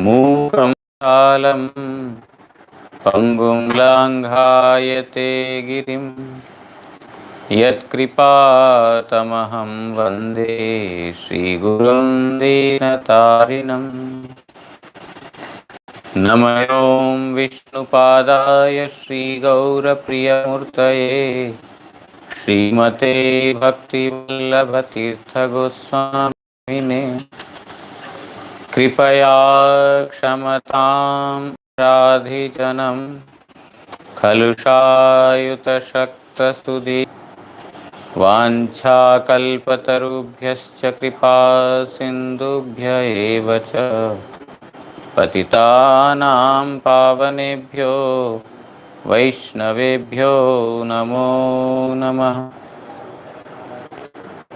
मूकं कालं पङ्गुं लाङ्घायते गिरिं यत्कृपातमहं वन्दे श्रीगुरुं दीनतारिणम्। नमो विष्णुपादाय श्रीगौरप्रियमूर्तये श्रीमते भक्तिवल्लभतीर्थगोस्वामिने कृपया क्षमतां राधिजनं कलुषायुतशक्तसुधि वाञ्छाकल्पतरुभ्यश्च कृपा सिन्धुभ्य एव च पतितानां पावनेभ्यो वैष्णवेभ्यो नमो नमः।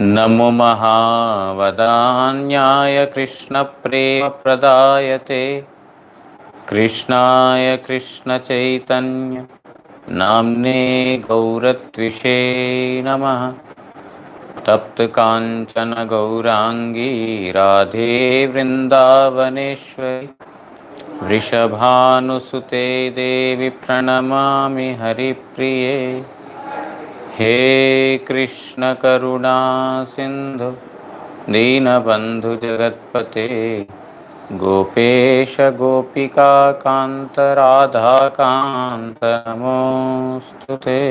नमो महावदान्याय कृष्णप्रेमप्रदायते कृष्णाय कृष्णचैतन्य नाम्ने गौरत्विषे नमः। तप्तकाञ्चन गौराङ्गी राधे वृन्दावनेश्वरी वृषभानुसुते देवी प्रणमामि हरिप्रिये। हे कृष्ण करुणा सिन्धु दीनबन्धु जगत्पते गोपेश गोपिका कान्त राधाकान्त नमोऽस्तुते।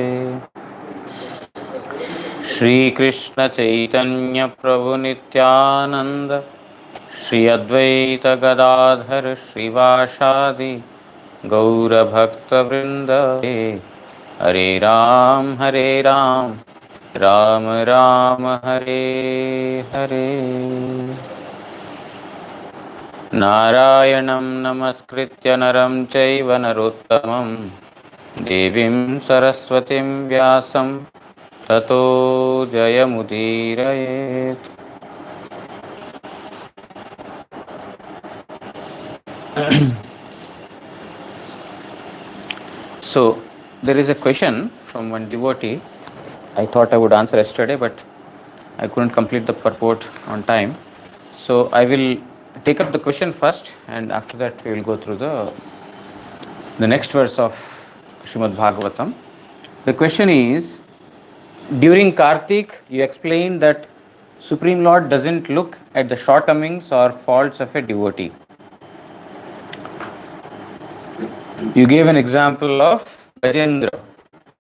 श्रीकृष्ण चैतन्य प्रभु नित्यानंद श्री अद्वैत गदाधर श्रीवासादि गौरभक्तवृंद। हरे राम राम राम हरे हरे। नारायणं नमस्कृत्य नरं चैव नरोत्तमं देवीं सरस्वतीं व्यासं ततो जयमुदीरयेत्। So there is a question from one devotee. I thought I would answer yesterday, but I couldn't complete the purport on time. So I will take up the question first, and after that we will go through the next verse of Srimad Bhagavatam. The question is, during Kartik, you explained that Supreme Lord doesn't look at the shortcomings or faults of a devotee. You gave an example of Gajendra.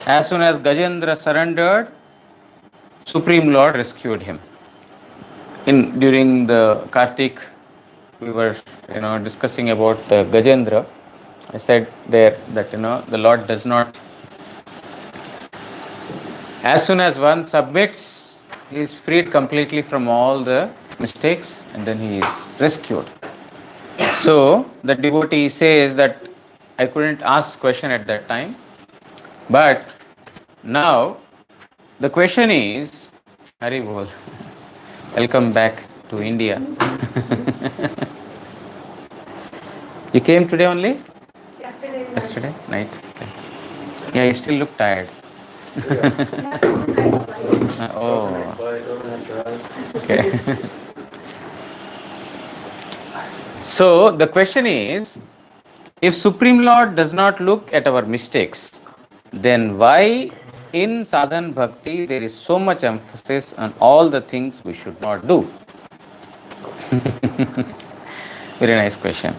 As soon as Gajendra surrendered, Supreme Lord rescued him. During the Kartik, we were discussing about Gajendra. I said there that the Lord does not. As soon as one submits, he is freed completely from all the mistakes, and then he is rescued. So the devotee says that I couldn't ask question at that time, but now the question is, Hari Bol, welcome back to India. You came today only? Yesterday night. Okay. Yeah, you still look tired. Oh. Okay. So the question is, if Supreme Lord does not look at our mistakes, then why in sadhana bhakti there is so much emphasis on all the things we should not do? Very nice question.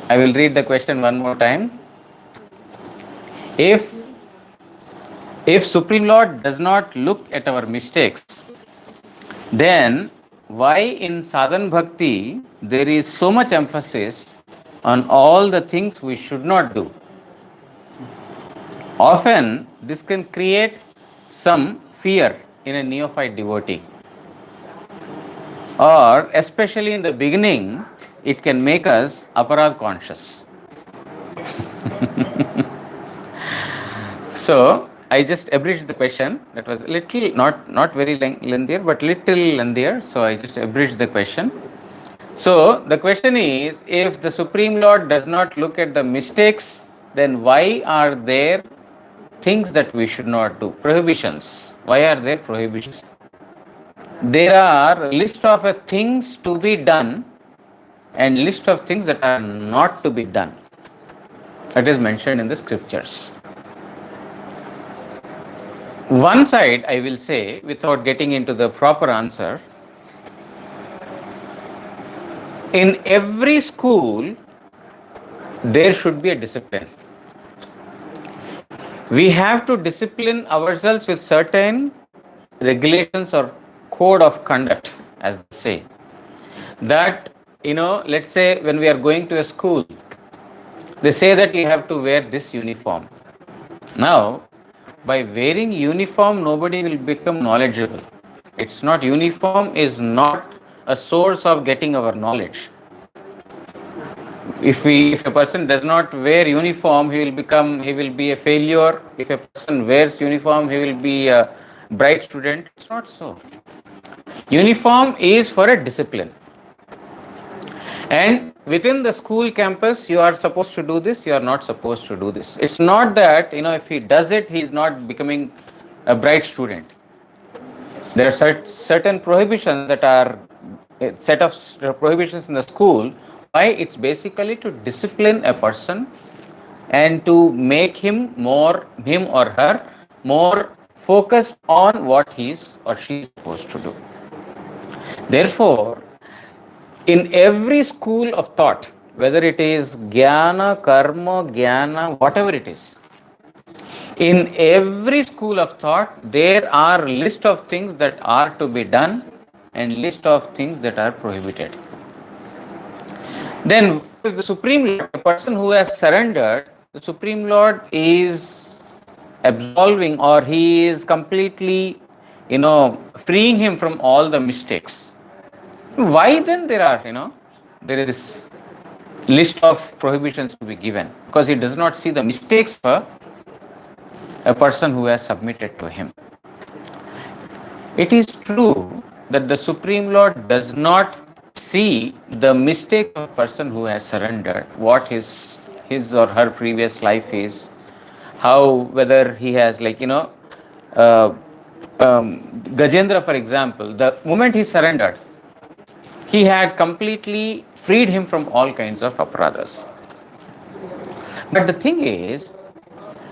I will read the question one more time. If Supreme Lord does not look at our mistakes, then why in sadhana bhakti there is so much emphasis on all the things we should not do? Often this can create some fear in a neophyte devotee, or especially in the beginning, it can make us aparad conscious. So I just abridged the question. That was little, not very lengthier, but little lengthier. So I just abridged the question. So the question is, if the Supreme Lord does not look at the mistakes, then why are there things that we should not do? Prohibitions. Why are there prohibitions? There are a list of things to be done and list of things that are not to be done. That is mentioned in the scriptures. One side, I will say, without getting into the proper answer, in every school, there should be a discipline. We have to discipline ourselves with certain regulations or code of conduct, as they say. That, let's say when we are going to a school, they say that you have to wear this uniform. Now, by wearing uniform, nobody will become knowledgeable. It's not, uniform is not a source of getting our knowledge. If a person does not wear uniform, he will be a failure. If a person wears uniform, he will be a bright student. It's not so. Uniform is for a discipline. And within the school campus, you are supposed to do this, you are not supposed to do this. It's not that, if he does it, he is not becoming a bright student. There are certain prohibitions that are a set of prohibitions in the school. Why? It's basically to discipline a person and to make him or her more focused on what he is or she is supposed to do. Therefore, in every school of thought, whether it is jnana, karma, jnana, whatever it is, in every school of thought, there are list of things that are to be done and list of things that are prohibited. Then the Supreme Lord, a person who has surrendered, the Supreme Lord is absolving, or he is completely, freeing him from all the mistakes. Why then there is this list of prohibitions to be given? Because he does not see the mistakes for a person who has submitted to him. It is true that the Supreme Lord does not see the mistake of a person who has surrendered, what his or her previous life is, whether he has Gajendra, for example, the moment he surrendered, he had completely freed him from all kinds of aparadhas. But the thing is,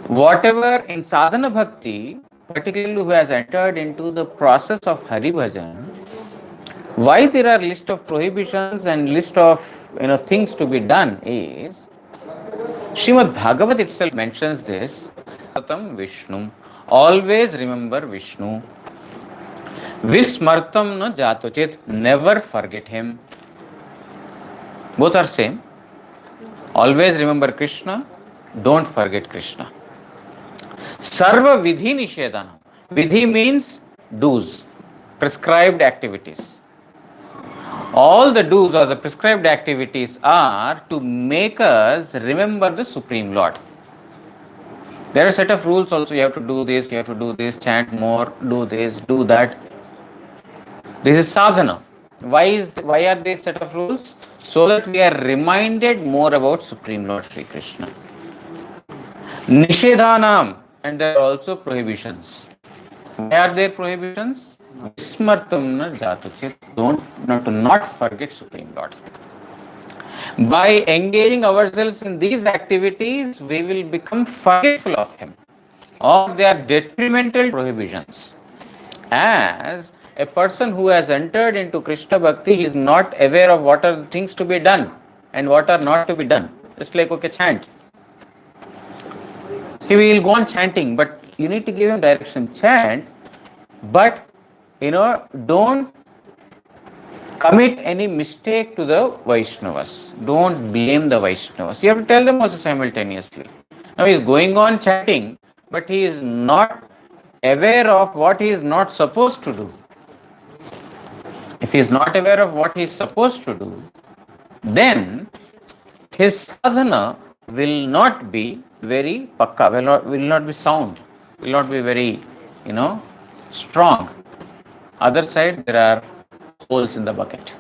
whatever in sadhana bhakti, particularly who has entered into the process of Hari Bhajan, why there are list of prohibitions and list of things to be done is, Srimad Bhagavat itself mentions this, Satam Vishnu, always remember Vishnu. Vismartam na jatochit, never forget him. Both are same. Always remember Krishna, don't forget Krishna. Sarva vidhi nishedana. Vidhi means do's, prescribed activities. All the do's or the prescribed activities are to make us remember the Supreme Lord. There are a set of rules also. You have to do this, you have to do this, chant more, do this, do that. This is sadhana. Why are these set of rules? So that we are reminded more about Supreme Lord Sri Krishna. Nishedhanam, and there are also prohibitions. Why are there prohibitions? Vismartam na jatuchit, to not forget Supreme Lord. By engaging ourselves in these activities, we will become forgetful of him. Or they are detrimental prohibitions. As a person who has entered into Krishna Bhakti is not aware of what are the things to be done and what are not to be done. Just like, chant. He will go on chanting, but you need to give him direction. Chant, but, don't commit any mistake to the Vaishnavas. Don't blame the Vaishnavas. You have to tell them also simultaneously. Now he is going on chanting, but he is not aware of what he is not supposed to do. If he is not aware of what he is supposed to do, then his sadhana will not be very pakka, will not be sound, will not be very, strong. Other side, there are holes in the bucket.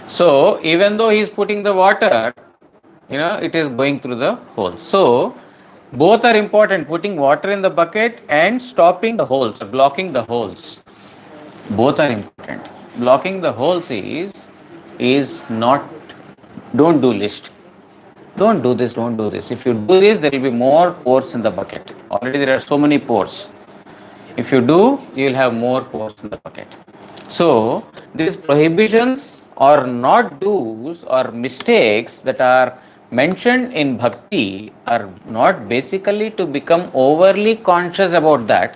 So, even though he is putting the water, it is going through the hole. So, both are important, putting water in the bucket and stopping the holes, blocking the holes. Both are important. Blocking the holes is is not, don't do list. Don't do this, don't do this. If you do this, there will be more pores in the bucket. Already there are so many pores. If you do, you will have more pores in the bucket. So, these prohibitions or not do's or mistakes that are mentioned in bhakti are not basically to become overly conscious about that.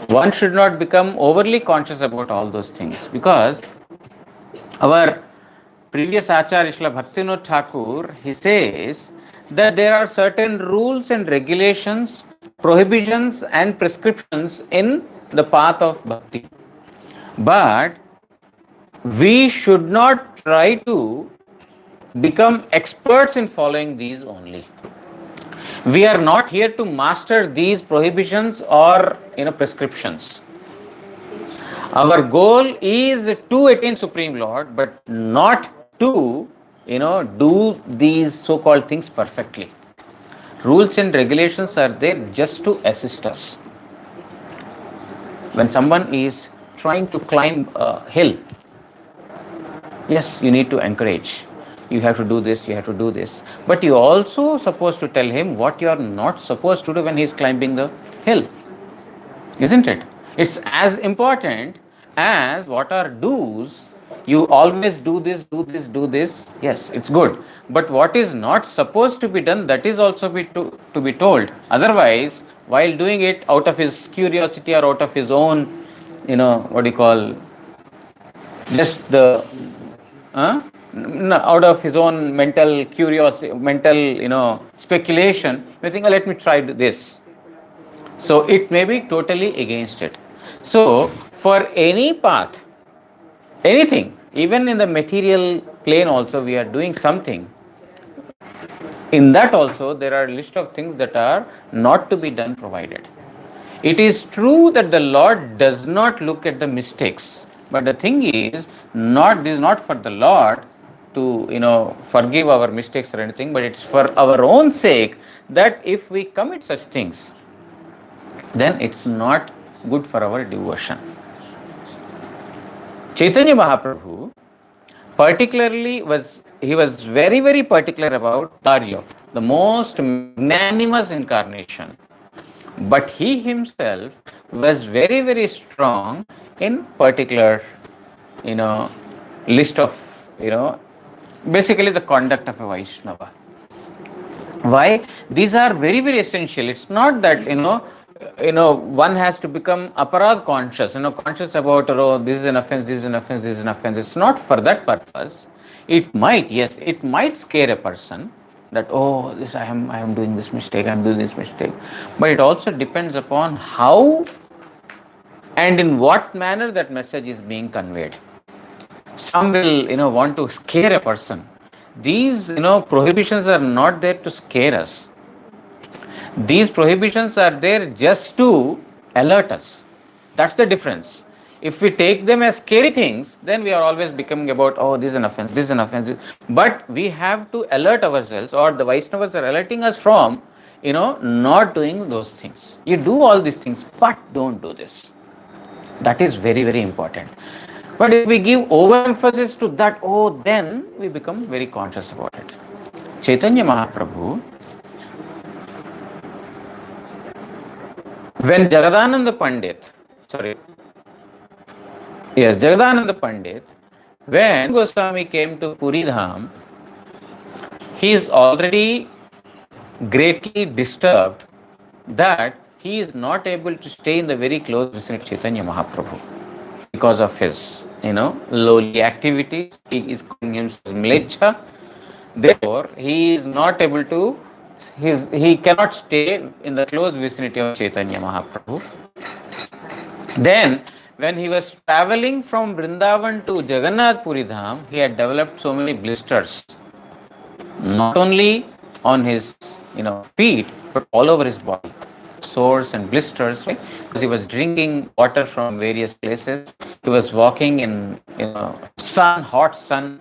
One should not become overly conscious about all those things, because our previous Acharya Srila Bhaktivinoda Thakur, he says that there are certain rules and regulations, prohibitions and prescriptions in the path of bhakti. But we should not try to become experts in following these only. We are not here to master these prohibitions or prescriptions. Our goal is to attain Supreme Lord, but not to do these so-called things perfectly. Rules and regulations are there just to assist us. When someone is trying to climb a hill, yes, you need to encourage. You have to do this, you have to do this. But you also supposed to tell him what you are not supposed to do when he is climbing the hill. Isn't it? It's as important as what are do's. You always do this, do this, do this. Yes, it's good. But what is not supposed to be done, that is also to be told. Otherwise, while doing it out of his curiosity or out of his own, just the, out of his own mental curiosity, mental, speculation, you think, let me try this. So it may be totally against it. So for any path, anything, even in the material plane also we are doing something. In that also there are a list of things that are not to be done provided. It is true that the Lord does not look at the mistakes, but the thing is, this is not for the Lord to forgive our mistakes or anything, but it's for our own sake, that if we commit such things, then it's not good for our devotion. Chaitanya Mahaprabhu particularly was very, very particular about Darya, the most magnanimous incarnation. But he himself was very, very strong in particular, list of, basically the conduct of a Vaishnava. Why? These are very, very essential. It's not that, one has to become aparad conscious, conscious about, this is an offense, this is an offense, this is an offense. It's not for that purpose. It might scare a person that, this I am doing this mistake, I am doing this mistake. But it also depends upon how and in what manner that message is being conveyed. Some will, want to scare a person. These, prohibitions are not there to scare us. These prohibitions are there just to alert us. That's the difference. If we take them as scary things, then we are always becoming about, this is an offense, this is an offense. But we have to alert ourselves, or the Vaishnavas are alerting us from, not doing those things. You do all these things, but don't do this. That is very, very important. But if we give overemphasis to that, then we become very conscious about it. Chaitanya Mahaprabhu, when Jagadananda Pandit, Jagadananda Pandit, when Goswami came to Puri Dham, he is already greatly disturbed that he is not able to stay in the very close vicinity of Chaitanya Mahaprabhu because of his, lowly activities. He is calling himself Mleccha. Therefore, he is not able to, he cannot stay in the close vicinity of Chaitanya Mahaprabhu. Then, when he was traveling from Vrindavan to Jagannath Puri Dham, he had developed so many blisters, not only on his feet, but all over his body, sores and blisters, right? Because he was drinking water from various places. He was walking in hot sun,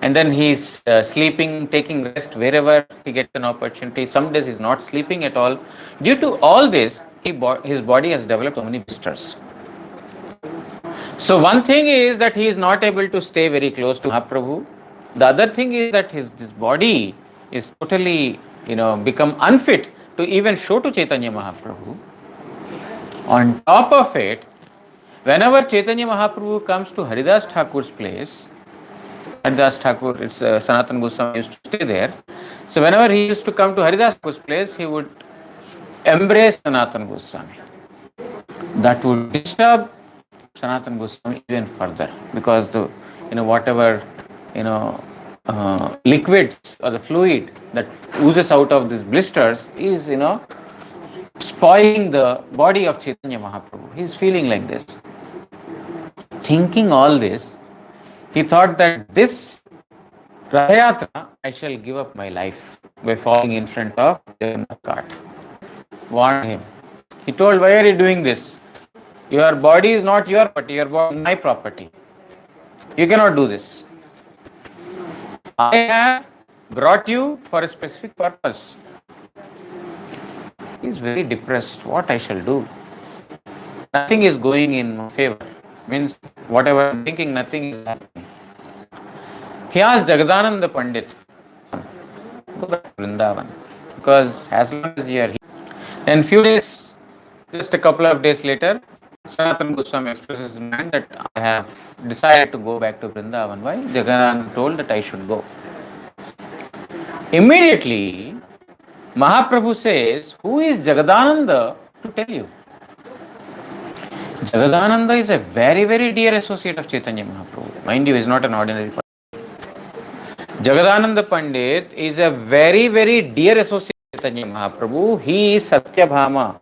and then he's sleeping, taking rest wherever he gets an opportunity. Some days he's not sleeping at all. Due to all this, his body has developed so many blisters. So one thing is that he is not able to stay very close to Mahaprabhu. The other thing is that his body is totally, become unfit to even show to Chaitanya Mahaprabhu. On top of it, whenever Chaitanya Mahaprabhu comes to Haridas Thakur's place, Haridas Thakur, it's Sanatana Goswami used to stay there. So whenever he used to come to Haridas Thakur's place, he would embrace Sanatana Goswami. That would disturb Sanatana Goswami even further, because the whatever liquids or the fluid that oozes out of these blisters is spoiling the body of Chaitanya Mahaprabhu. He is feeling like this. Thinking all this, he thought that this Rathayatra I shall give up my life by falling in front of Jagannath cart. Warned him. He told, why are you doing this? Your body is not your property, your body is my property. You cannot do this. I have brought you for a specific purpose. He is very depressed. What I shall do? Nothing is going in my favor. Means whatever I am thinking, nothing is happening. He asked Jagadananda Pandit, go back to Vrindavan, because as long as you are here. And few days, just a couple of days later, Sanatana Goswami expresses his mind that I have decided to go back to Vrindavan. Why? Jagadananda told that I should go. Immediately, Mahaprabhu says, who is Jagadananda to tell you? Jagadananda is a very, very dear associate of Chaitanya Mahaprabhu. Mind you, he is not an ordinary person. Jagadananda Pandit is a very, very dear associate of Chaitanya Mahaprabhu. He is Satyabhama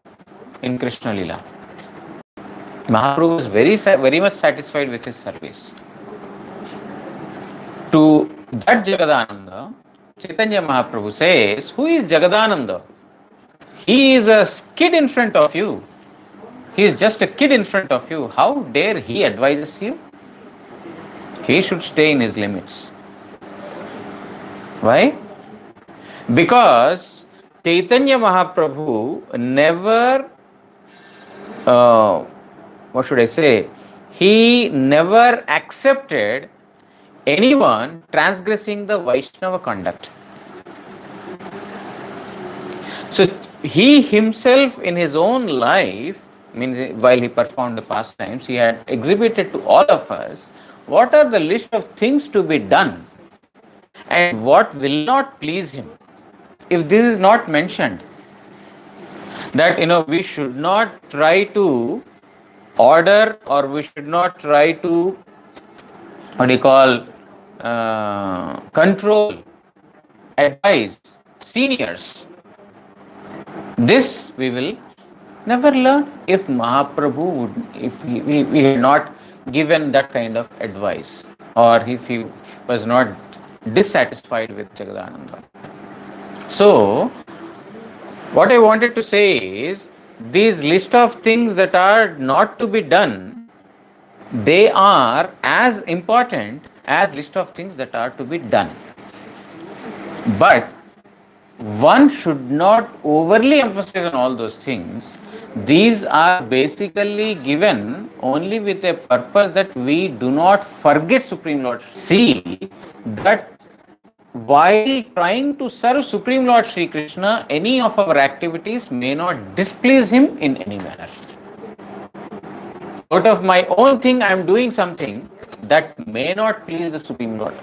in Krishna Lila. Mahaprabhu was very much satisfied with his service. To that Jagadananda, Chaitanya Mahaprabhu says, who is Jagadananda? He is a kid in front of you. He is just a kid in front of you. How dare he advises you? He should stay in his limits. Why? Because Chaitanya Mahaprabhu never, he never accepted anyone transgressing the Vaishnava conduct. So he himself in his own life, means while he performed the pastimes, he had exhibited to all of us what are the list of things to be done and what will not please him. If this is not mentioned, that we should not try to order, or we should not try to control, advise seniors. This we will never learn if Mahaprabhu would, if he had not given that kind of advice, or if he was not dissatisfied with Jagadananda. So, what I wanted to say is, these list of things that are not to be done, they are as important as list of things that are to be done. But one should not overly emphasize on all those things. These are basically given only with a purpose that we do not forget Supreme Lord. See that while trying to serve Supreme Lord Sri Krishna, any of our activities may not displease him in any manner. Out of my own thing, I am doing something that may not please the Supreme Lord.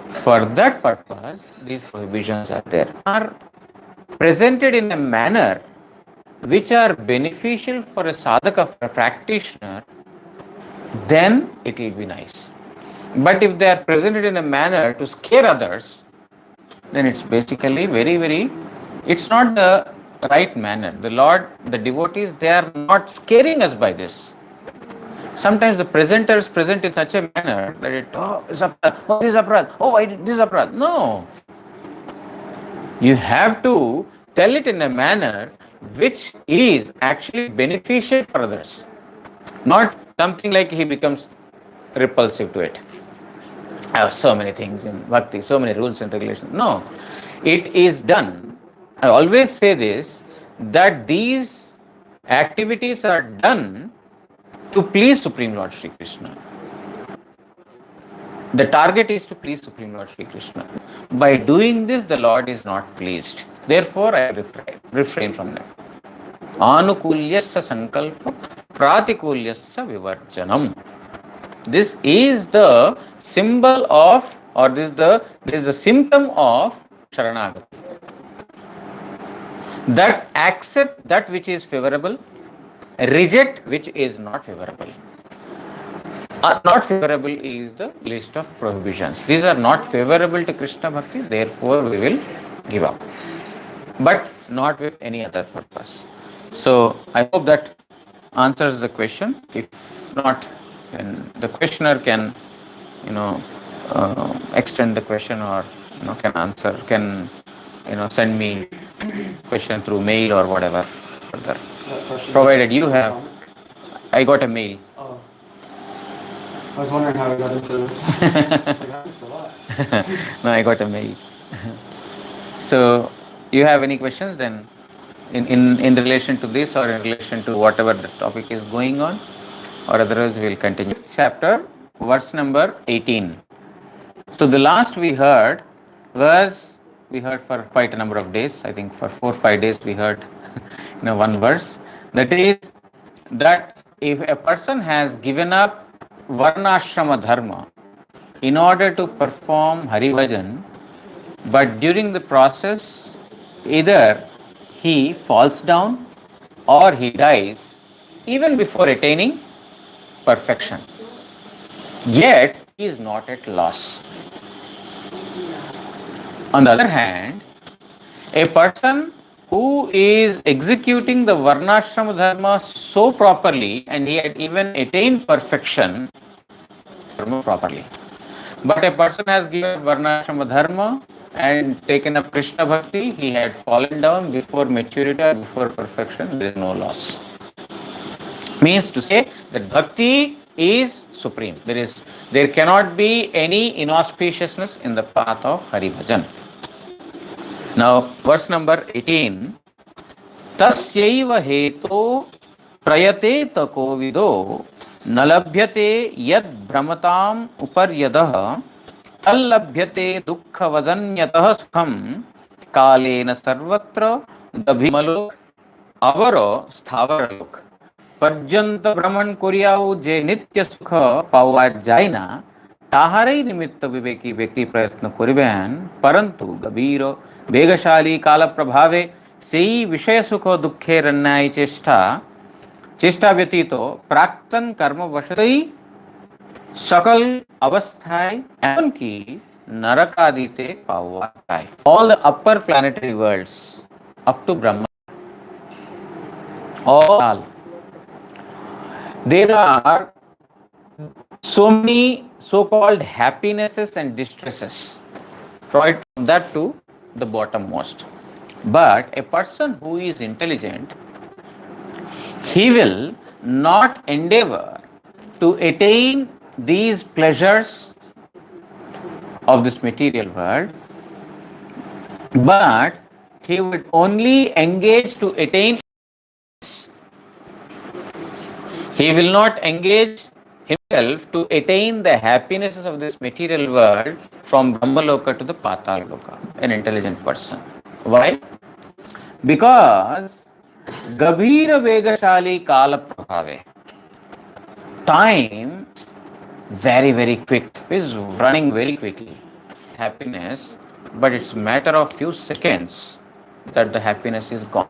For that purpose, these prohibitions are there. Are presented in a manner which are beneficial for a sadhaka, for a practitioner, then it will be nice. But if they are presented in a manner to scare others, then it's basically it's not the right manner. The Lord, the devotees, they are not scaring us by this. Sometimes the presenters present in such a manner that this is aparad, why this is aparad. No. You have to tell it in a manner which is actually beneficial for others. Not something like he becomes repulsive to it. I have so many things in bhakti, so many rules and regulations. No. It is done. I always say this, that these activities are done to please Supreme Lord Sri Krishna. The target is to please Supreme Lord Sri Krishna. By doing this, the Lord is not pleased. Therefore, I refrain from that. Anukulyasya sankalpa pratikulyasya vivarjanam. This is the symbol of, or this is the symptom of Sharanagati. That accept that which is favorable, reject which is not favorable. Not favorable is the list of prohibitions. These are not favorable to Krishna Bhakti, therefore we will give up. But not with any other purpose. So I hope that answers the question. If not, then the questioner can, extend the question, or can send me question through mail or whatever further. Provided you have. I got a mail. Oh. I was wondering how we got into this. I missed a lot. No, I got a mail. So, you have any questions then in relation to this, or in relation to whatever the topic is going on, or otherwise we will continue. Chapter, verse number 18. So the last we heard for quite a number of days. I think for 4 or 5 days we heard one verse. That is that if a person has given up varnashrama dharma in order to perform Hari Bhajan, but during the process either he falls down or he dies even before attaining perfection, yet he is not at loss. On the other hand, a person who is executing the varnashrama dharma so properly, and he had even attained perfection properly, but a person has given varnashrama dharma and taken up Krishna Bhakti, he had fallen down before maturity or before perfection, there is no loss. Means to say that Bhakti is supreme. There cannot be any inauspiciousness in the path of Hari Bhajan. Now, verse number 18. Tasyaiva heto prayate tako vido nalabhyate yad brahmatam uparyadah tallabhyate dukkhavadanyatah sukham kalena sarvatra dabhimalok avaro sthavaralok पर्यंत भ्रमण करियाओ जे नित्य सुख पावा जाय ना ताहारे निमित्त विवेकी व्यक्ति प्रयत्न करिबेन परंतु गभीर वेगशाली काल प्रभावे सेई विषय सुख दुखेर न्याय चेष्टा व्यतीत प्राक्तन कर्म वशतई सकल अवस्थाएं एमनकी नरकादिते पावा जाय. All the upper planetary worlds up to Brahma, all there are so many so-called happinesses and distresses, right from that to the bottommost. But a person who is intelligent, he will not endeavor to attain these pleasures of this material world, but he would only engage to attain. He will not engage himself to attain the happinesses of this material world from Brahmaloka to the Patalaloka, an intelligent person. Why? Because Gabhira Vegashali Kala Prabhave, time very, very quick, is running very quickly. Happiness, but it's a matter of few seconds that the happiness is gone.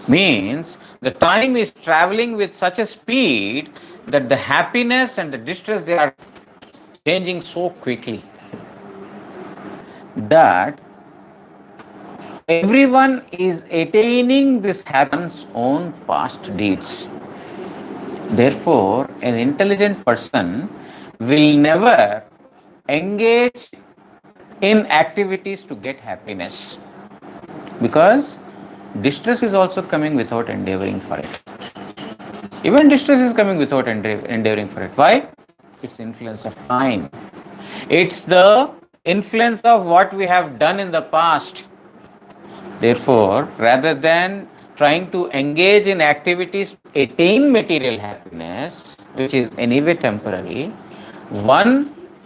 Means the time is traveling with such a speed that the happiness and the distress, they are changing so quickly that everyone is attaining this happiness own past deeds. Therefore, an intelligent person will never engage in activities to get happiness, because distress is also coming without endeavoring for it. Even distress is coming without endeavoring for it. Why? It's influence of time. It's the influence of what we have done in the past. Therefore, rather than trying to engage in activities to attain material happiness, which is anyway temporary, one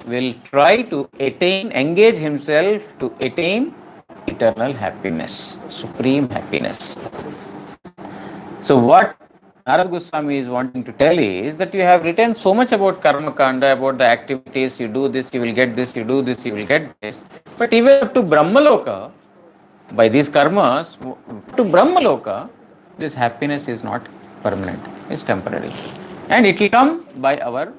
will try to engage himself to attain eternal happiness, supreme happiness. So what Narad Goswami is wanting to tell is that you have written so much about karma kanda, about the activities, you do this, you will get this, you do this, you will get this. But even up to Brahmaloka, by these karmas, to Brahmaloka, this happiness is not permanent, it's temporary. And it will come by our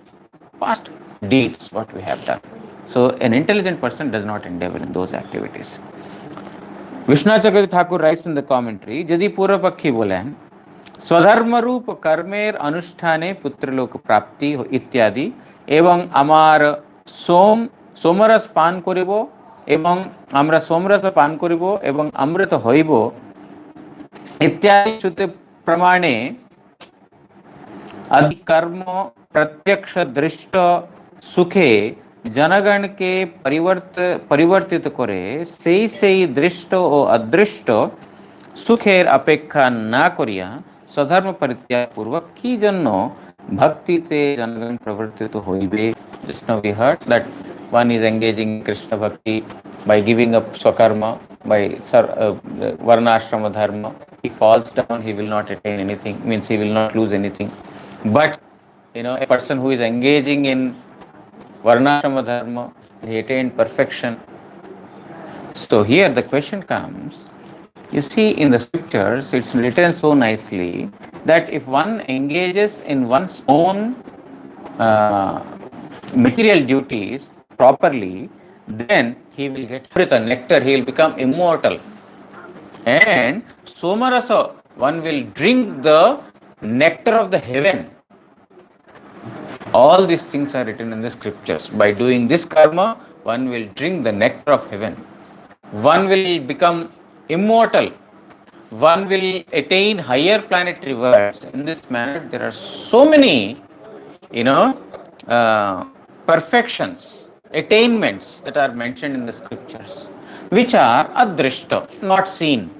past deeds, what we have done. So an intelligent person does not endeavor in those activities. Vishnacharya Thakur writes in the commentary, Jadi Purapakhi bolen, स्वधर्म रूप कर्मेर अनुष्ठाने पुत्रलोक प्राप्ति इत्यादि एवं आमार सोमरस पान करिब एवं आमरा सोमरस पान करिब एवं अमृत हইব इत्यादि श्रुति प्रमाणे आदि कर्म प्रत्यक्ष दृष्ट सुखे जनगण के परिवर्तित करे সেই दृष्ट ও अदृष्ट सुखेर अपेक्षा ना करिया स्वधर्म परित्याग पूर्वक की जन्नो भक्ति ते जनगण प्रवर्तित होइबे. Just now we heard that one is engaging in Krishna bhakti by giving up swakarma, by varna ashrama dharma. He falls down, he will not attain anything, means he will not lose anything. But a person who is engaging in varna ashrama dharma, he attained perfection. So here the question comes, you see in the scriptures, it's written so nicely that if one engages in one's own material duties properly, then he will get Amrita, nectar, he will become immortal. And Somarasa, one will drink the nectar of the heaven. All these things are written in the scriptures. By doing this karma, one will drink the nectar of heaven. One will become immortal. One will attain higher planetary worlds. In this manner, there are so many, perfections, attainments that are mentioned in the scriptures, which are adrishta, not seen.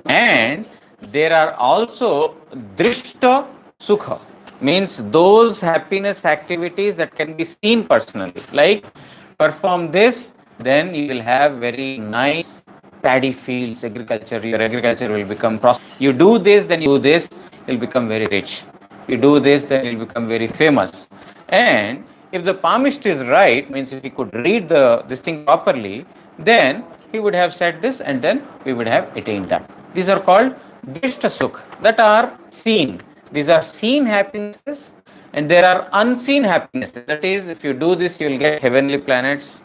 And there are also drishta sukha, means those happiness activities that can be seen personally. Like perform this, then you will have very nice paddy fields, agriculture, your agriculture will become prosperous. You do this, then you do this, you'll become very rich. You do this, then you'll become very famous. And if the palmist is right, means if he could read this thing properly, then he would have said this and then we would have attained that. These are called drishta sukh, that are seen. These are seen happinesses and there are unseen happinesses. That is, if you do this, you will get heavenly planets,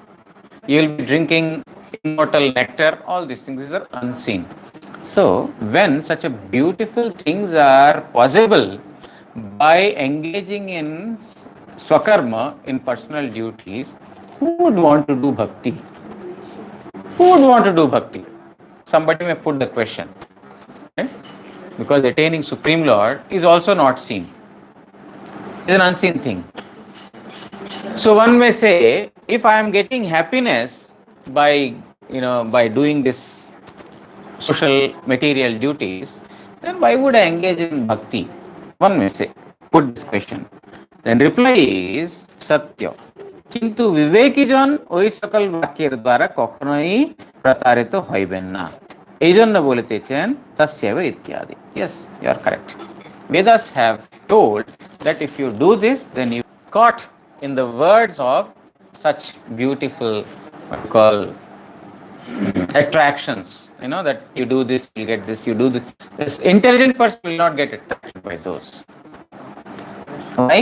you will be drinking immortal nectar, all these things are unseen. So, when such a beautiful things are possible by engaging in swakarma, in personal duties, who would want to do bhakti? Who would want to do bhakti? Somebody may put the question. Okay? Because attaining Supreme Lord is also not seen. It's an unseen thing. So one may say, if I am getting happiness by doing this social material duties, then why would I engage in bhakti? One may say, put this question. Then reply is Satya. কিন্তু বিবেকীজন ওই সকল বাক্যের দ্বারা কখনোই প্রতারিত হইবেন না, এই জন্য বলিতেছেন তস্যৈব ইত্যাদি. Yes, you are correct. Vedas have told that if you do this, then you caught in the words of such beautiful, what we call, attractions. That you do this, you get this, you do this. This intelligent person will not get attracted by those. Why?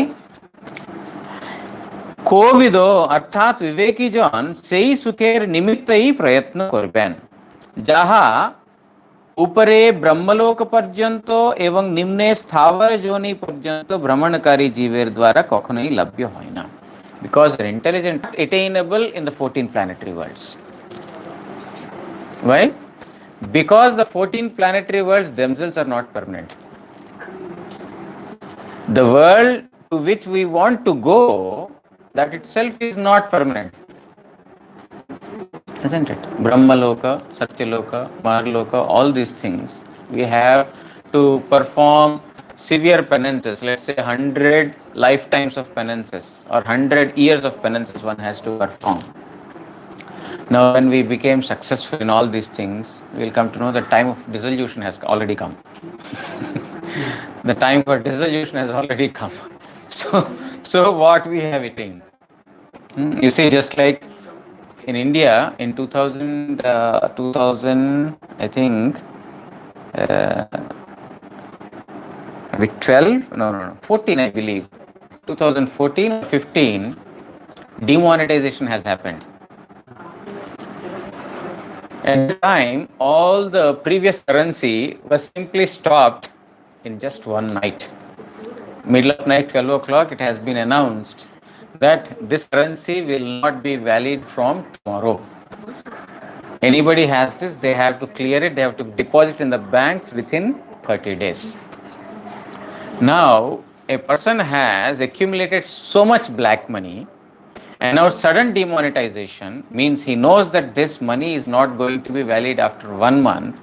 Covid অর্থাৎ বিবেকীজন সেই সুখের নিমিত্তই প্রয়ত্ন করবেন যাহা উপরে ব্রহ্মলোক পর্যন্ত এবং নিম্নে স্থাবর যোনি পর্যন্ত ভ্রমণকারী জীবের দ্বারা কখনোই লভ্য হয় না, because they are intelligent, attainable in the 14 planetary worlds. Why? Because the 14 planetary worlds themselves are not permanent. The world to which we want to go, that itself is not permanent, isn't it? Brahmaloka, Satyaloka, Marloka, all these things we have to perform severe penances, let's say 100 lifetimes of penances or 100 years of penances one has to perform. Now, when we became successful in all these things, we'll come to know the time of dissolution has already come. The time for dissolution has already come. So what we have attained? You see, just like in India in 2000, I think, with 12, no, 14, I believe, 2014 or 15, demonetization has happened. At the time, all the previous currency was simply stopped in just one night. Middle of night, 12 o'clock, it has been announced that this currency will not be valid from tomorrow. Anybody has this, they have to clear it, they have to deposit in the banks within 30 days. Now, a person has accumulated so much black money, and now sudden demonetization means he knows that this money is not going to be valid after 1 month,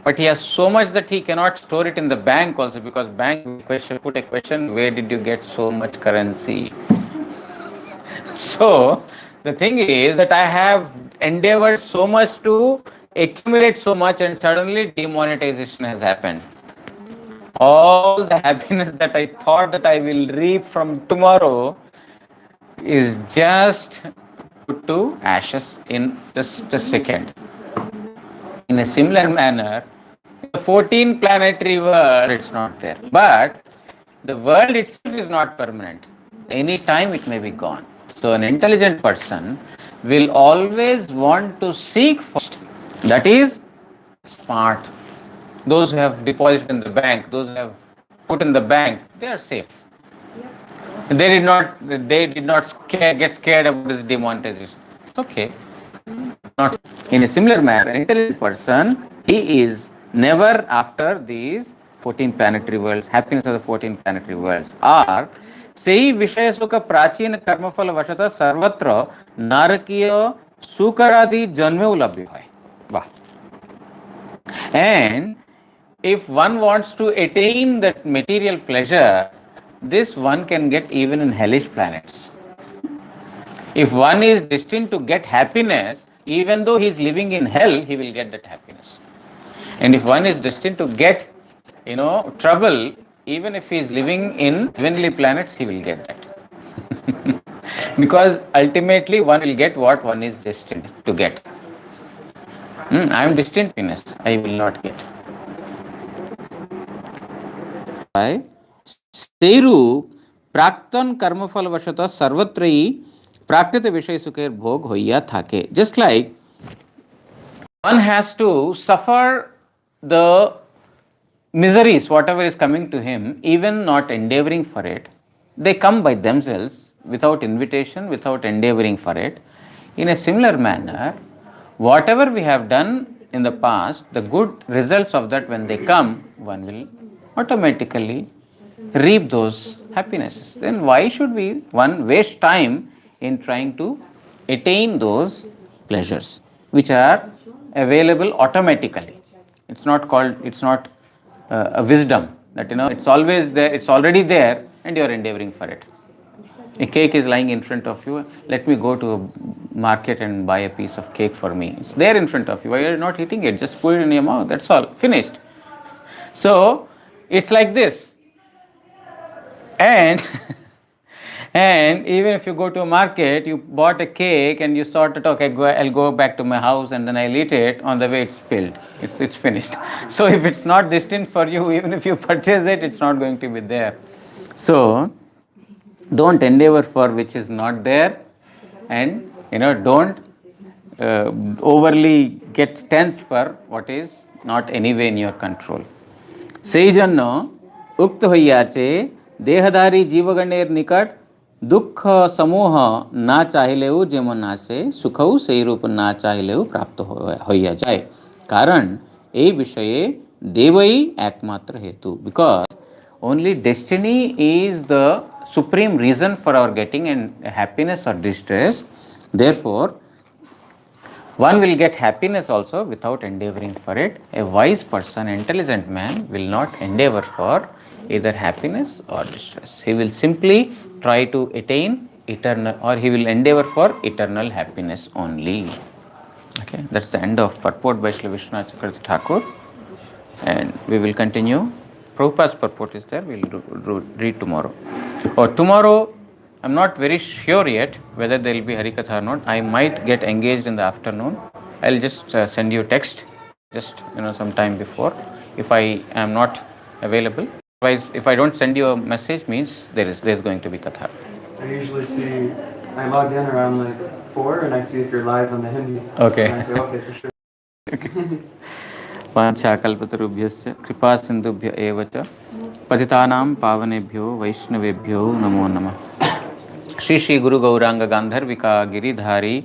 but he has so much that he cannot store it in the bank also, because bank will put a question, where did you get so much currency? So the thing is that I have endeavored so much to accumulate so much, and suddenly demonetization has happened. All the happiness that I thought that I will reap from tomorrow is just put to ashes in just a second. In a similar manner, the 14 planetary world, it's not there. But the world itself is not permanent. Any time it may be gone. So an intelligent person will always want to seek first. That is smart. Those who have deposited in the bank, those who have put in the bank, they are safe. They did not get scared about this demonetization. Okay. Not in a similar manner, an intelligent person, he is never after these 14 planetary worlds, happiness of the 14 planetary worlds, are ସେହି विषय सुख प्राचीन कर्मफल वशतः सर्वत्र नारकीय सुकरादि जन्मे लभ्य है. वाह. And if one wants to attain that material pleasure, this one can get even in hellish planets. If one is destined to get happiness, even though he is living in hell, he will get that happiness. And if one is destined to get, trouble, even if he is living in heavenly planets, he will get that. Because ultimately one will get what one is destined to get. I am destined to happiness, I will not get. सेरूप प्राक्तन कर्मफल वशतः सर्वत्रयी प्राकृत विषय सुखेर भोग होइया थाके. Just like one has to suffer the miseries, whatever is coming to him, even not endeavoring for it, they come by themselves without invitation, without endeavoring for it. In a similar manner, whatever we have done in the past, the good results of that, when they come, one will automatically reap those happinesses. Then why should one waste time in trying to attain those pleasures which are available automatically? It's not a wisdom that it's always there, it's already there, and you are endeavoring for it. A cake is lying in front of you. Let me go to a market and buy a piece of cake for me. It's there in front of you. Why are you not eating it? Just put it in your mouth. That's all. Finished. So it's like this. And even if you go to a market, you bought a cake and you thought that, okay, I'll go back to my house and then I'll eat it. On the way, it's spilled. It's finished. So if it's not destined for you, even if you purchase it, it's not going to be there. So don't endeavor for which is not there, and don't overly get tensed for what is not anyway in your control. সেই জন্য উক্ত হইয়াছে দেহধারী জীবগণের নিকট দুঃখ সমূহ না চাহিলেও যেমন আসে সুখও সেই রূপ না চাহিলেও প্রাপ্ত হইয়া যায়. কারণ এই বিষয়ে দেবই একমাত্র হেতু. Because only destiny is the supreme reason for our getting and happiness or distress. Therefore, one will get happiness also without endeavoring for it. A wise person, intelligent man, will not endeavor for either happiness or distress. He will simply try to attain eternal, or he will endeavor for eternal happiness only. Okay, that's the end of purport by Srila Vishwanath Chakravarti Thakur, and we will continue. Prabhupada's purport is there, we'll read tomorrow. Or tomorrow, I'm not very sure yet whether there will be Harikatha or not. I might get engaged in the afternoon. I'll just send you text, just some time before, if I am not available. Otherwise, if I don't send you a message, means there's going to be Katha. I usually see, I log in around like 4 and I see if you're live on the Hindi. Okay. And I say, okay, for sure. वाञ्छाकल्पतरुभ्यश्च कृपा सिन्धुभ्य एव च पतितानां पावनेभ्यो वैष्णवेभ्यो नमो नमः। श्री श्री गुरु गौरांग गांधर्विका गिरिधारी